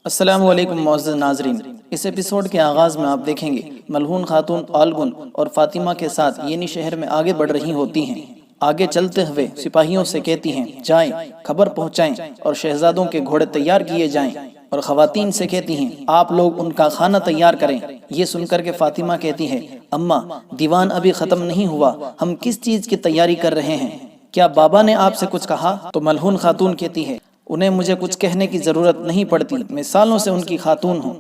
السلام علیکم معزز ناظرین، اس ایپیسوڈ کے آغاز میں آپ دیکھیں گے ملعون خاتون آلگن اور فاطمہ کے ساتھ یعنی شہر میں آگے بڑھ رہی ہوتی ہیں۔ آگے چلتے ہوئے سپاہیوں سے کہتی ہیں جائیں خبر پہنچائیں اور شہزادوں کے گھوڑے تیار کیے جائیں، اور خواتین سے کہتی ہیں آپ لوگ ان کا کھانا تیار کریں۔ یہ سن کر کے فاطمہ کہتی ہے اماں دیوان ابھی ختم نہیں ہوا، ہم کس چیز کی تیاری کر رہے ہیں؟ کیا بابا نے آپ سے کچھ کہا؟ تو ملعون خاتون کہتی ہے انہیں مجھے کچھ کہنے کی ضرورت نہیں پڑتی، میں سالوں سے ان کی خاتون ہوں،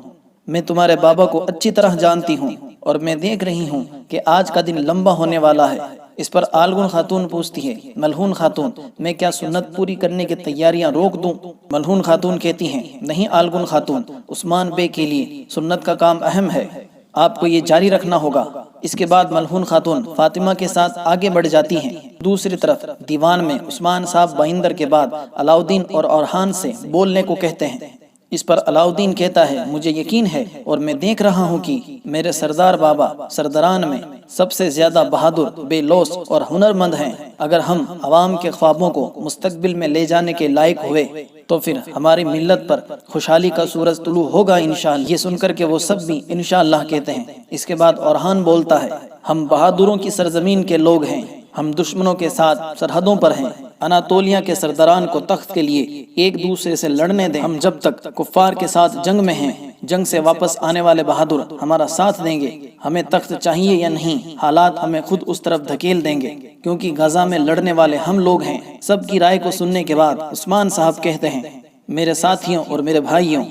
میں تمہارے بابا کو اچھی طرح جانتی ہوں اور میں دیکھ رہی ہوں کہ آج کا دن لمبا ہونے والا ہے۔ اس پر آلگن خاتون پوچھتی ہے ملعون خاتون میں کیا سنت پوری کرنے کی تیاریاں روک دوں؟ ملعون خاتون کہتی ہیں نہیں آلگن خاتون، عثمان بے کے لیے سنت کا کام اہم ہے، آپ کو یہ جاری رکھنا ہوگا۔ اس کے بعد ملعون خاتون فاطمہ کے ساتھ آگے بڑھ جاتی ہیں۔ دوسری طرف دیوان میں عثمان صاحب بائندر کے بعد علاؤدین اور اورحان سے بولنے کو کہتے ہیں۔ اس پر علاؤدین کہتا ہے مجھے یقین ہے اور میں دیکھ رہا ہوں کہ میرے سردار بابا سرداران میں سب سے زیادہ بہادر، بے لوث اور ہنرمند ہیں۔ اگر ہم عوام کے خوابوں کو مستقبل میں لے جانے کے لائق ہوئے تو پھر ہماری ملت پر خوشحالی کا سورج طلوع ہوگا انشاءاللہ۔ یہ سن کر کے وہ سب بھی انشاءاللہ کہتے ہیں۔ اس کے بعد اورحان بولتا ہے ہم بہادروں کی سرزمین کے لوگ ہیں، ہم دشمنوں کے ساتھ سرحدوں پر ہیں، اناتولیہ کے سرداران کو تخت کے لیے ایک دوسرے سے لڑنے دیں، ہم جب تک کفار کے ساتھ جنگ میں ہیں، جنگ سے واپس آنے والے بہادر ہمارا ساتھ دیں گے، ہمیں تخت چاہیے یا نہیں، حالات ہمیں خود اس طرف دھکیل دیں گے، کیونکہ غزہ میں لڑنے والے ہم لوگ ہیں۔ سب کی رائے کو سننے کے بعد عثمان صاحب کہتے ہیں میرے ساتھیوں اور میرے بھائیوں،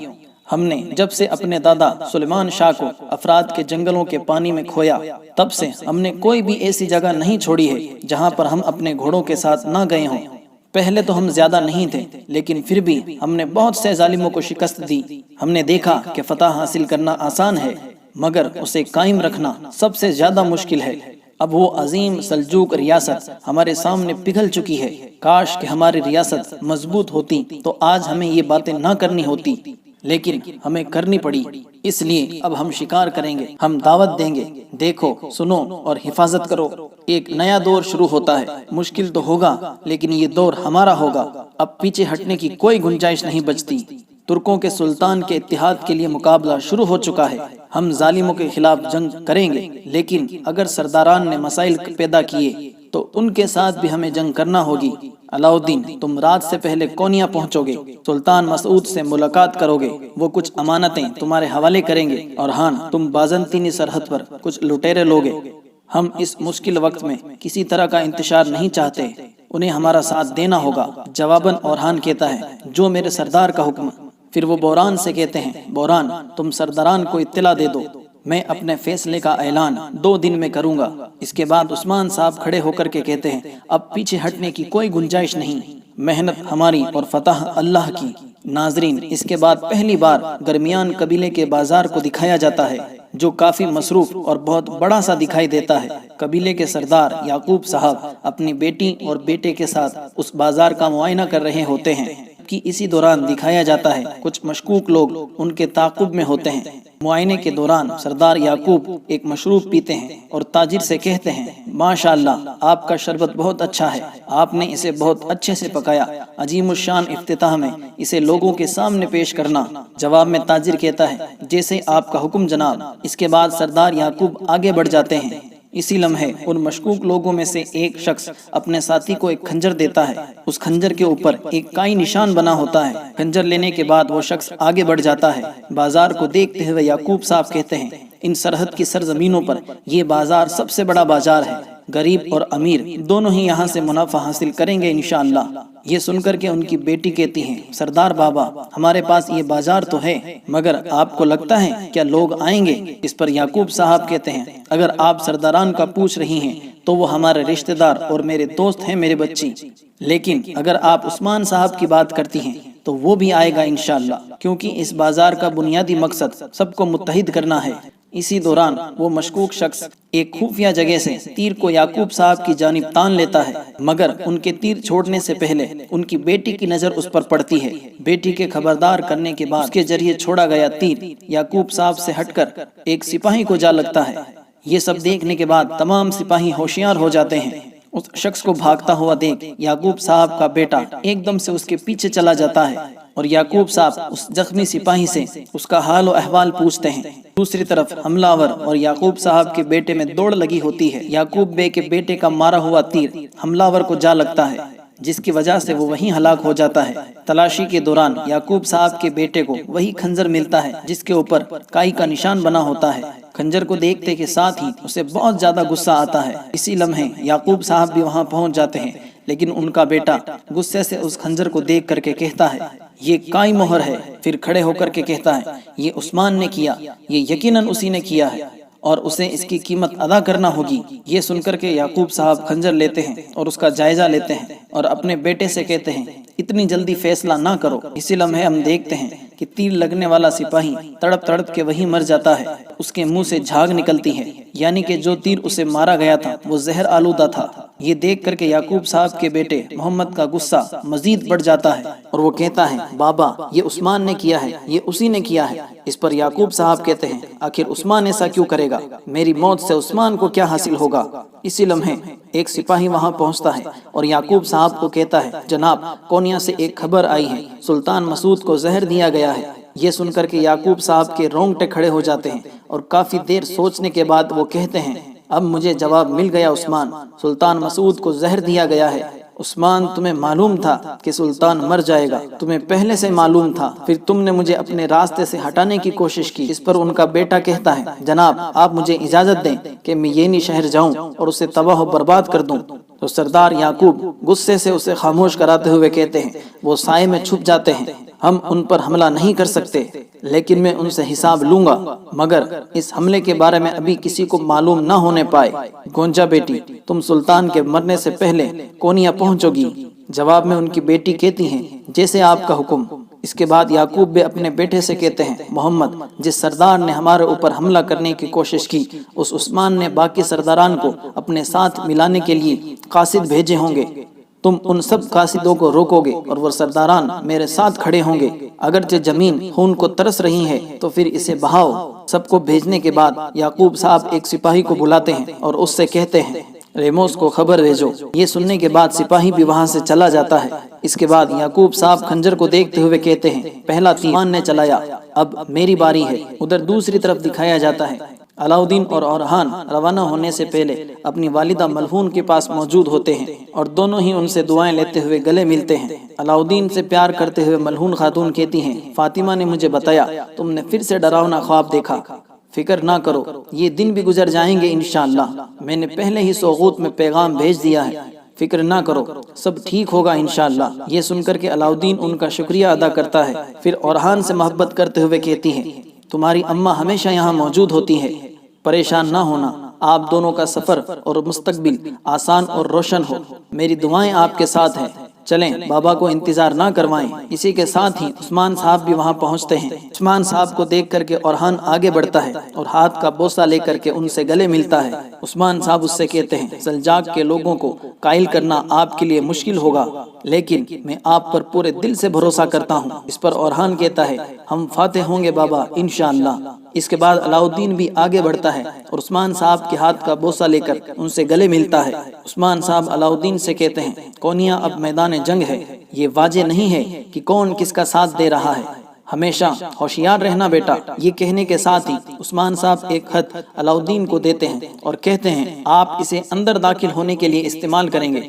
ہم نے جب سے اپنے دادا سلیمان شاہ کو افراد کے جنگلوں کے پانی میں کھویا، تب سے ہم نے کوئی بھی ایسی جگہ نہیں چھوڑی ہے جہاں پر ہم اپنے گھوڑوں کے ساتھ نہ گئے ہوں۔ پہلے تو ہم زیادہ نہیں تھے، لیکن پھر بھی ہم نے بہت سے ظالموں کو شکست دی۔ ہم نے دیکھا کہ فتح حاصل کرنا آسان ہے، مگر اسے قائم رکھنا سب سے زیادہ مشکل ہے۔ اب وہ عظیم سلجوق ریاست ہمارے سامنے پگھل چکی ہے، کاش کہ ہماری ریاست مضبوط ہوتی تو آج ہمیں یہ باتیں نہ کرنی ہوتی، لیکن ہمیں کرنی پڑی، اس لیے اب ہم شکار کریں گے، ہم دعوت دیں گے، دیکھو سنو اور حفاظت کرو۔ ایک نیا دور شروع ہوتا ہے، مشکل تو ہوگا لیکن یہ دور ہمارا ہوگا، اب پیچھے ہٹنے کی کوئی گنجائش نہیں بچتی۔ ترکوں کے سلطان کے اتحاد کے لیے مقابلہ شروع ہو چکا ہے، ہم ظالموں کے خلاف جنگ کریں گے، لیکن اگر سرداران نے مسائل پیدا کیے تو ان کے ساتھ بھی ہمیں جنگ کرنا ہوگی۔ علاؤدین تم رات سے پہلے کونیا پہنچو گے، سلطان مسعود سے ملاقات کرو گے، وہ کچھ امانتیں تمہارے حوالے کریں گے، اور اورحان تم بازنطینی سرحد پر کچھ لٹیرے لوگے۔ ہم اس مشکل وقت میں کسی طرح کا انتشار نہیں چاہتے، انہیں ہمارا ساتھ دینا ہوگا۔ جواباً اورحان کہتا ہے جو میرے سردار کا حکم۔ پھر وہ بوران سے کہتے ہیں بوران تم سرداران کو اطلاع دے دو، میں اپنے فیصلے کا اعلان 2 دن میں کروں گا۔ اس کے بعد عثمان صاحب کھڑے ہو کر کے کہتے ہیں اب پیچھے ہٹنے کی کوئی گنجائش نہیں، محنت ہماری اور فتح اللہ کی۔ ناظرین اس کے بعد پہلی بار گرمیان قبیلے کے بازار کو دکھایا جاتا ہے، جو کافی مصروف اور بہت بڑا سا دکھائی دیتا ہے۔ قبیلے کے سردار یعقوب صاحب اپنی بیٹی اور بیٹے کے ساتھ اس بازار کا معائنہ کر رہے ہوتے ہیں کہ اسی دوران دکھایا جاتا ہے کچھ مشکوک لوگ ان کے تعاقب میں ہوتے ہیں۔ معائنے کے دوران سردار یعقوب ایک مشروب پیتے ہیں اور تاجر سے کہتے ہیں ماشاءاللہ آپ کا شربت بہت اچھا ہے، آپ نے اسے بہت اچھے سے پکایا، عظیم الشان افتتاح میں اسے لوگوں کے سامنے پیش کرنا۔ جواب میں تاجر کہتا ہے جیسے آپ کا حکم جناب۔ اس کے بعد سردار یعقوب آگے بڑھ جاتے ہیں۔ اسی لمحے ان مشکوک لوگوں میں سے ایک شخص اپنے ساتھی کو ایک خنجر دیتا ہے، اس خنجر کے اوپر ایک کائی نشان بنا ہوتا ہے۔ خنجر لینے کے بعد وہ شخص آگے بڑھ جاتا ہے۔ بازار کو دیکھتے ہوئے یعقوب صاحب کہتے ہیں ان سرحد کی سرزمینوں پر یہ بازار سب سے بڑا بازار ہے، غریب اور امیر دونوں ہی یہاں سے منافع حاصل کریں گے انشاءاللہ۔ یہ سن کر کے ان کی بیٹی کہتی ہیں سردار بابا ہمارے پاس یہ بازار تو ہے، مگر آپ کو لگتا ہے کیا لوگ آئیں گے؟ اس پر یعقوب صاحب کہتے ہیں اگر آپ سرداران کا پوچھ رہی ہیں تو وہ ہمارے رشتہ دار اور میرے دوست ہیں، میرے بچی، لیکن اگر آپ عثمان صاحب کی بات کرتی ہیں تو وہ بھی آئے گا انشاءاللہ، کیونکہ اس بازار کا بنیادی مقصد سب کو متحد کرنا ہے۔ اسی دوران وہ مشکوک شخص ایک خفیہ جگہ سے تیر کو یعقوب صاحب کی جانب تان لیتا ہے، مگر ان کے تیر چھوڑنے سے پہلے ان کی بیٹی کی نظر اس پر پڑتی ہے۔ بیٹی کے خبردار کرنے کے بعد اس کے ذریعے چھوڑا گیا تیر یعقوب صاحب سے ہٹ کر ایک سپاہی کو جا لگتا ہے۔ یہ سب دیکھنے کے بعد تمام سپاہی ہوشیار ہو جاتے ہیں۔ اس شخص کو بھاگتا ہوا دیکھ یعقوب صاحب کا بیٹا ایک دم سے اس کے پیچھے چلا جاتا ہے۔ اور یعقوب صاحب اس زخمی سپاہی سے اس کا حال و احوال پوچھتے ہیں۔ دوسری طرف حملہ آور اور یعقوب صاحب کے بیٹے میں دوڑ لگی ہوتی ہے۔ یعقوب بے کے بیٹے کا مارا ہوا تیر حملہ آور کو جا لگتا ہے، جس کی وجہ سے وہ وہیں ہلاک ہو جاتا ہے۔ تلاشی کے دوران یعقوب صاحب کے بیٹے کو وہی خنجر ملتا ہے جس کے اوپر کائی کا نشان بنا ہوتا ہے۔ خنجر کو دیکھتے کے ساتھ ہی اسے بہت زیادہ غصہ آتا ہے۔ اسی لمحے یعقوب صاحب بھی وہاں پہنچ جاتے ہیں، لیکن ان کا بیٹا غصے سے اس خنجر کو دیکھ کر کے کہتا ہے یہ کائی مہر ہے، پھر کھڑے ہو کر کے کہتا ہے یہ عثمان نے کیا، یہ یقیناً اسی نے کیا ہے اور اسے اس کی قیمت ادا کرنا ہوگی۔ یہ سن کر کے یعقوب صاحب خنجر لیتے ہیں اور اس کا جائزہ لیتے ہیں اور اپنے بیٹے سے کہتے ہیں اتنی جلدی فیصلہ نہ کرو۔ اسی لمحے ہم دیکھتے ہیں کہ تیر لگنے والا سپاہی تڑپ تڑپ کے وہی مر جاتا ہے۔ اس کے منہ سے جھاگ نکلتی ہے، یعنی کہ جو تیر اسے مارا گیا تھا وہ زہر آلودہ تھا۔ یہ دیکھ کر کے یعقوب صاحب کے بیٹے محمد کا غصہ مزید بڑھ جاتا ہے اور وہ کہتا ہے بابا یہ عثمان نے کیا ہے، یہ اسی نے کیا ہے۔ اس پر یعقوب صاحب کہتے ہیں آخر عثمان ایسا کیوں کرے گا؟ میری موت سے عثمان کو کیا حاصل ہوگا؟ اسی لمحے ایک سپاہی وہاں پہنچتا ہے اور یعقوب صاحب کو کہتا ہے جناب کونیا سے ایک خبر آئی ہے، سلطان مسعود کو زہر دیا گیا ہے۔ یہ سن کر کے یعقوب صاحب کے رونگٹے کھڑے ہو جاتے ہیں اور کافی دیر سوچنے کے بعد وہ کہتے ہیں اب مجھے جواب مل گیا عثمان، سلطان مسعود کو زہر دیا گیا ہے۔ عثمان تمہیں معلوم تھا کہ سلطان مر جائے گا، تمہیں پہلے سے معلوم تھا، پھر تم نے مجھے اپنے راستے سے ہٹانے کی کوشش کی۔ اس پر ان کا بیٹا کہتا ہے جناب آپ مجھے اجازت دیں کہ میں یعنی شہر جاؤں اور اسے تباہ و برباد کر دوں۔ تو سردار یعقوب غصے سے اسے خاموش کراتے ہوئے کہتے ہیں وہ سائے میں چھپ جاتے ہیں، ہم ان پر حملہ نہیں کر سکتے، لیکن میں ان سے حساب لوں گا، مگر اس حملے کے بارے میں ابھی کسی کو معلوم نہ ہونے پائے۔ گونجا بیٹی تم سلطان کے مرنے سے پہلے کونیا پہنچو گی؟ جواب میں ان کی بیٹی کہتی ہیں جیسے آپ کا حکم۔ اس کے بعد یعقوب بھی اپنے بیٹے سے کہتے ہیں محمد جس سردار نے ہمارے اوپر حملہ کرنے کی کوشش کی اس عثمان نے باقی سرداران کو اپنے ساتھ ملانے کے لیے قاصد بھیجے ہوں گے، تم ان سب قاصدوں کو روکو گے اور وہ سرداران میرے ساتھ کھڑے ہوں گے۔ اگرچہ زمین خون کو ترس رہی ہے تو پھر اسے بہاؤ۔ سب کو بھیجنے کے بعد یعقوب صاحب ایک سپاہی کو بلاتے ہیں اور اس سے کہتے ہیں ریموس کو خبر بھیجو۔ یہ سننے کے بعد سپاہی بھی وہاں سے چلا جاتا ہے۔ اس کے بعد یعقوب صاحب خنجر کو دیکھتے ہوئے کہتے ہیں پہلا تیر عثمان نے چلایا، اب میری باری ہے۔ ادھر دوسری طرف دکھایا جاتا ہے علاؤدین اور اورہان روانہ ہونے سے پہلے اپنی والدہ ملہون کے پاس موجود ہوتے ہیں اور دونوں ہی ان سے دعائیں لیتے ہوئے گلے ملتے ہیں۔ علاؤدین سے پیار کرتے ہوئے ملہون خاتون کہتی ہیں فاطمہ نے مجھے بتایا تم نے پھر سے ڈراؤنا خواب دیکھا، فکر نہ کرو یہ دن بھی گزر جائیں گے انشاءاللہ، میں نے پہلے ہی سوغوت میں پیغام بھیج دیا ہے، فکر نہ کرو سب ٹھیک ہوگا انشاءاللہ۔ یہ سن کر کے علاؤدین ان کا شکریہ ادا کرتا ہے، پھر اورہان سے محبت کرتے ہوئے کہتی ہے تمہاری اماں ہمیشہ یہاں موجود ہوتی ہے، پریشان نہ ہونا، آپ دونوں کا سفر اور مستقبل آسان اور روشن ہو، میری دعائیں آپ کے ساتھ ہیں، چلیں بابا کو انتظار نہ کروائیں۔ اسی کے ساتھ ہی عثمان صاحب بھی وہاں پہنچتے ہیں۔ عثمان صاحب کو دیکھ کر کے اورہان آگے بڑھتا ہے اور ہاتھ کا بوسہ لے کر کے ان سے گلے ملتا ہے۔ عثمان صاحب اس سے کہتے ہیں سلجاق کے لوگوں کو قائل کرنا آپ کے لیے مشکل ہوگا، لیکن میں آپ پر پورے دل سے بھروسہ کرتا ہوں۔ اس پر اورہان کہتا ہے ہم فاتح ہوں گے بابا انشاءاللہ۔ اس کے بعد علاؤدین بھی آگے بڑھتا ہے اور عثمان صاحب کے ہاتھ کا بوسہ لے کر ان سے گلے ملتا ہے۔ عثمان صاحب علاؤدین سے کہتے ہیں کونیا اب میدان جنگ ہے، یہ واضح نہیں ہے کہ کون کس کا ساتھ دے رہا ہے، ہمیشہ ہوشیار رہنا بیٹا۔ یہ کہنے کے ساتھ ہی عثمان صاحب ایک خط علاؤدین کو دیتے ہیں اور کہتے ہیں آپ اسے اندر داخل ہونے کے لیے استعمال کریں گے۔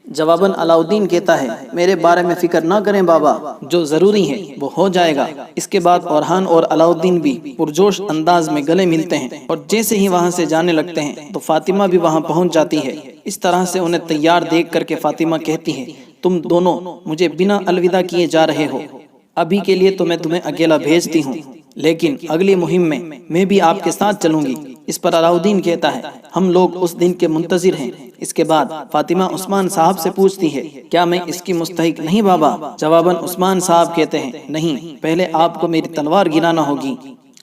جواباً علاؤدین کہتا ہے میرے بارے میں فکر نہ کریں بابا، جو ضروری ہے وہ ہو جائے گا۔ اس کے بعد اورہان اور علاؤدین بھی پرجوش انداز میں گلے ملتے ہیں اور جیسے ہی وہاں سے جانے لگتے ہیں تو فاطمہ بھی وہاں پہنچ جاتی ہے۔ اس طرح سے انہیں تیار دیکھ کر کے فاطمہ کہتی ہے تم دونوں مجھے بنا الوداع کیے جا رہے ہو، ابھی کے لیے تو میں تمہیں اکیلا بھیجتی ہوں، لیکن اگلی مہم میں بھی آپ کے ساتھ چلوں گی۔ اس پر علاؤدین کہتا ہے ہم لوگ اس دن کے منتظر ہیں۔ اس کے بعد فاطمہ عثمان صاحب سے پوچھتی ہے کیا میں اس کی مستحق نہیں بابا؟ جواباً عثمان صاحب کہتے ہیں نہیں، پہلے آپ کو میری تلوار گرانا ہوگی،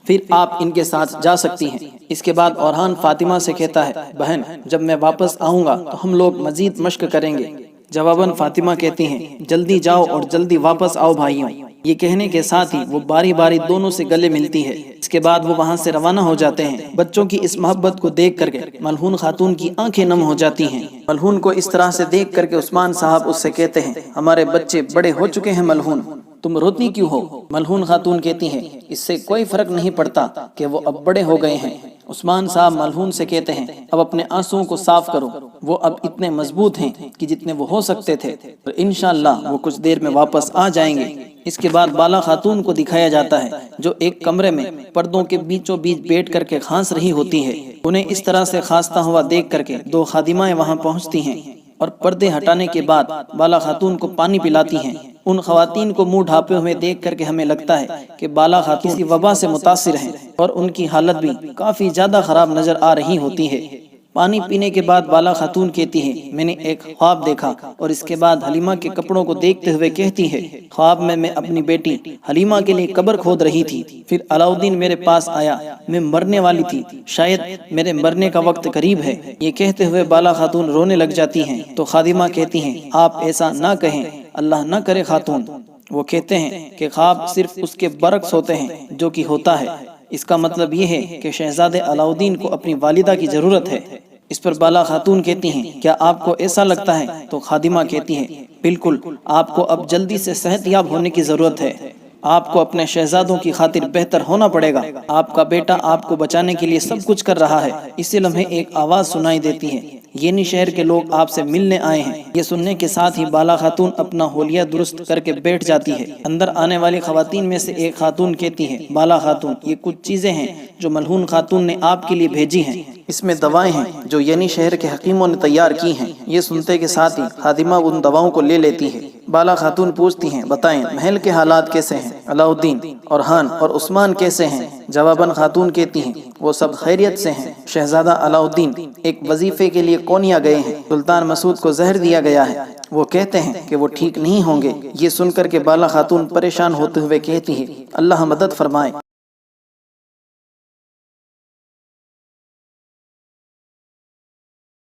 پھر آپ ان کے ساتھ جا سکتی ہیں۔ اس کے بعد اورہان فاطمہ سے کہتا ہے بہن جب میں واپس آؤں گا تو ہم لوگ مزید مشق کریں گے۔ جواباً فاطمہ کہتی ہیں جلدی جاؤ اور جلدی واپس آؤ بھائیوں۔ یہ کہنے کے ساتھ ہی وہ باری باری دونوں سے گلے ملتی ہے۔ اس کے بعد وہ وہاں سے روانہ ہو جاتے ہیں۔ بچوں کی اس محبت کو دیکھ کر کے ملہون خاتون کی آنکھیں نم ہو جاتی ہیں۔ ملہون کو اس طرح سے دیکھ کر کے عثمان صاحب اس سے کہتے ہیں ہمارے بچے بڑے ہو چکے ہیں ملہون، تم روتی کیوں ہو؟ ملعون خاتون کہتی ہیں اس سے کوئی فرق نہیں پڑتا کہ وہ اب بڑے ہو گئے ہیں۔ عثمان صاحب ملعون سے کہتے ہیں اب اپنے آنسوؤں کو صاف کرو، وہ اب اتنے مضبوط ہیں کہ جتنے وہ ہو سکتے تھے، اور انشاءاللہ وہ کچھ دیر میں واپس آ جائیں گے۔ اس کے بعد بالا خاتون کو دکھایا جاتا ہے جو ایک کمرے میں پردوں کے بیچوں بیچ بیٹھ کر کے کھانس رہی ہوتی ہے۔ انہیں اس طرح سے کھانستا ہوا دیکھ کر کے دو خادمائیں وہاں پہنچتی ہیں اور پردے ہٹانے کے بعد بالا خاتون کو پانی پلاتی ہیں۔ ان خواتین کو منہ ڈھانپے ہوئے دیکھ کر کے ہمیں لگتا ہے کہ بالا خاتون کسی وبا سے متاثر ہیں اور ان کی حالت بھی کافی زیادہ خراب نظر آ رہی ہوتی ہے۔ پانی پینے کے بعد بالا خاتون کہتی ہے میں نے ایک خواب دیکھا، اور اس کے بعد حلیمہ کے کپڑوں کو دیکھتے ہوئے کہتی ہے خواب میں اپنی بیٹی حلیمہ کے لیے قبر کھود رہی تھی، پھر علاؤدین میرے پاس آیا، میں مرنے والی تھی، شاید میرے مرنے کا وقت قریب ہے۔ یہ کہتے ہوئے بالا خاتون رونے لگ جاتی ہیں تو خادمہ کہتی ہیں آپ ایسا نہ کہیں، اللہ نہ کرے خاتون۔ وہ کہتے ہیں کہ خواب صرف اس کے برعکس ہوتے ہیں جو کہ ہوتا ہے، اس کا مطلب یہ ہے کہ شہزادے علاؤدین کو اپنی والدہ کی ضرورت ہے۔ اس پر بالا خاتون کہتی ہیں کیا آپ کو ایسا لگتا ہے؟ تو خادمہ کہتی ہے بالکل، آپ کو اب جلدی سے صحت یاب ہونے کی ضرورت ہے، آپ کو اپنے شہزادوں کی خاطر بہتر ہونا پڑے گا، آپ کا بیٹا آپ کو بچانے کے لیے سب کچھ کر رہا ہے۔ اسی لمحے ایک آواز سنائی دیتی ہے یعنی شہر کے لوگ آپ سے ملنے آئے ہیں۔ یہ سننے کے ساتھ ہی بالا خاتون اپنا حولیہ درست کر کے بیٹھ جاتی ہے۔ اندر آنے والی خواتین میں سے ایک خاتون کہتی ہے بالا خاتون یہ کچھ چیزیں ہیں جو ملعون خاتون نے آپ کے لیے بھیجی ہیں، اس میں دوائیں ہیں جو یعنی شہر کے حکیموں نے تیار کی ہیں۔ یہ سنتے کے ساتھ ہی خادمہ ان دواؤں کو لے لیتی ہے۔ بالا خاتون پوچھتی ہیں بتائیں محل کے حالات کیسے ہیں؟ علاؤدین، اورحان اور عثمان کیسے ہیں؟ جواباً خاتون کہتی ہیں وہ سب خیریت سے ہیں۔ شہزادہ علاؤدین ایک وظیفے کے لیے کونیا گئے ہیں، سلطان مسعود کو زہر دیا گیا ہے، وہ کہتے ہیں کہ وہ ٹھیک نہیں ہوں گے۔ یہ سن کر کے بالا خاتون پریشان ہوتے ہوئے کہتی ہے اللہ مدد فرمائے۔